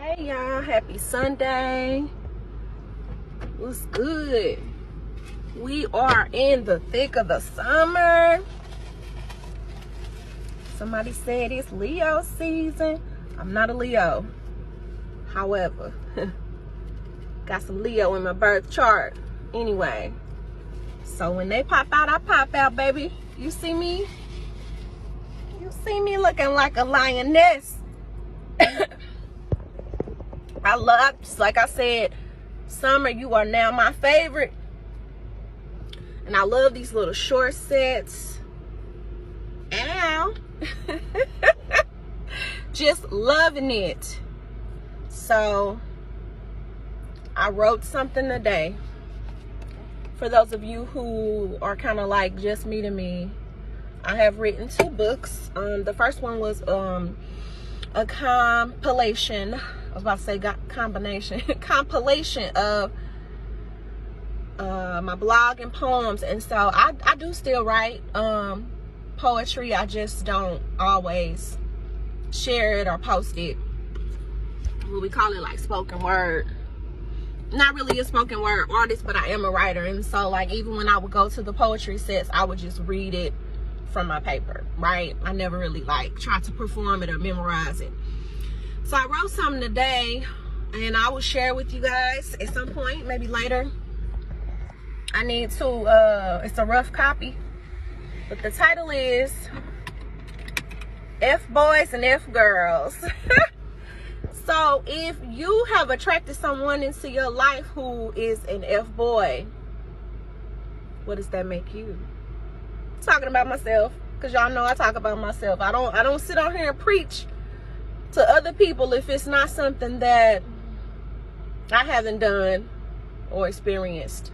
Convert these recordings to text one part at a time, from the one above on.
Hey y'all, happy Sunday. What's good? We are in the thick of the summer. Somebody said it's Leo season. I'm not a Leo. However, got some Leo in my birth chart. Anyway, so when they pop out, I pop out, baby. You see me? You see me looking like a lioness. I love, just like I said, summer, you are now my favorite. And I love these little short sets. Ow. Just loving it. So, I wrote something today. For those of you who are kind of like just me to me, I have written 2 books. The first one was a compilation. I was about to say combination. Compilation of my blog and poems. And so I do still write poetry. I just don't always share it or post it. We call it like spoken word. Not really a spoken word artist, but I am a writer. And so like even when I would go to the poetry sets, I would just read it from my paper, right? I never really like try to perform it or memorize it. So I wrote something today, and I will share with you guys at some point, maybe later. I need to, it's a rough copy, but the title is F-Boys and F-Girls. So if you have attracted someone into your life who is an F-boy, what does that make you? I'm talking about myself, because y'all know I talk about myself. I don't sit on here and preach to other people if it's not something that I haven't done or experienced.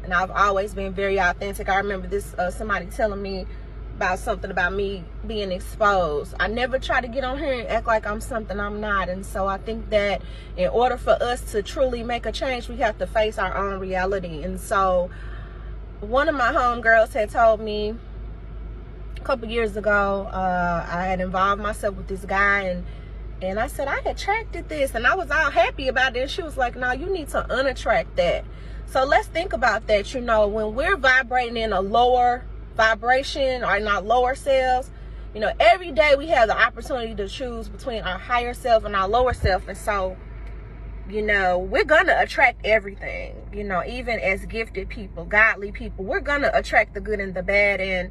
And I've always been very authentic. I remember this somebody telling me about something about me being exposed. I never try to get on here and act like I'm something I'm not. And so I think that in order for us to truly make a change, we have to face our own reality. And so one of my homegirls had told me a couple years ago, I had involved myself with this guy, and I said, I attracted this, and I was all happy about it. And she was like, no, you need to unattract that. So let's think about that. You know, when we're vibrating in a lower vibration or in our lower selves, you know, every day we have the opportunity to choose between our higher self and our lower self. And so, you know, we're going to attract everything, you know, even as gifted people, godly people, we're going to attract the good and the bad. And,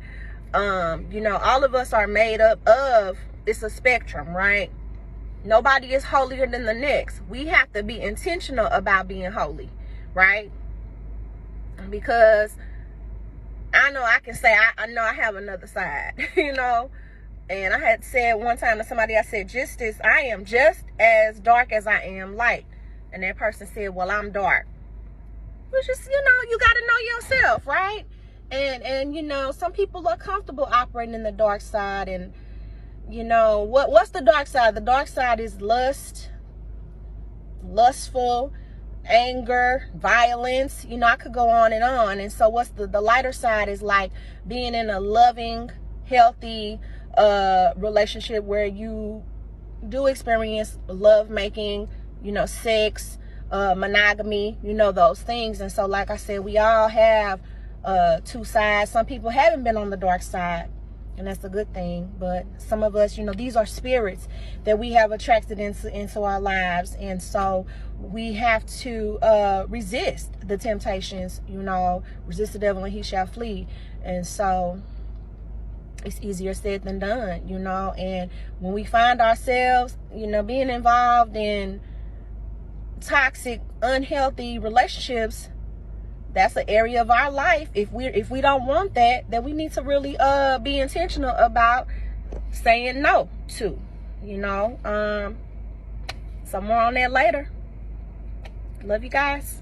you know, all of us are made up of, it's a spectrum, right? Nobody is holier than the next. We have to be intentional about being holy, right? Because I know I can say, I know I have another side, you know? And I had said one time to somebody, I said, I am just as dark as I am light. And that person said, well, I'm dark. Which is, you know, you got to know yourself, right? And you know, some people are comfortable operating in the dark side. And, you know, what's the dark side? The dark side is lustful, anger, violence. You know, I could go on and on. And so what's the lighter side is like being in a loving, healthy relationship where you do experience love making, you know, sex, monogamy, you know, those things. And so like I said, we all have 2 sides. Some people haven't been on the dark side, and that's a good thing. But some of us, you know, these are spirits that we have attracted into our lives. And so we have to resist the temptations, you know, resist the devil and he shall flee. And so it's easier said than done, you know. And when we find ourselves, you know, being involved in toxic, unhealthy relationships, that's an area of our life. If we don't want that, then we need to really be intentional about saying no to, you know. Some more on that later. Love you guys.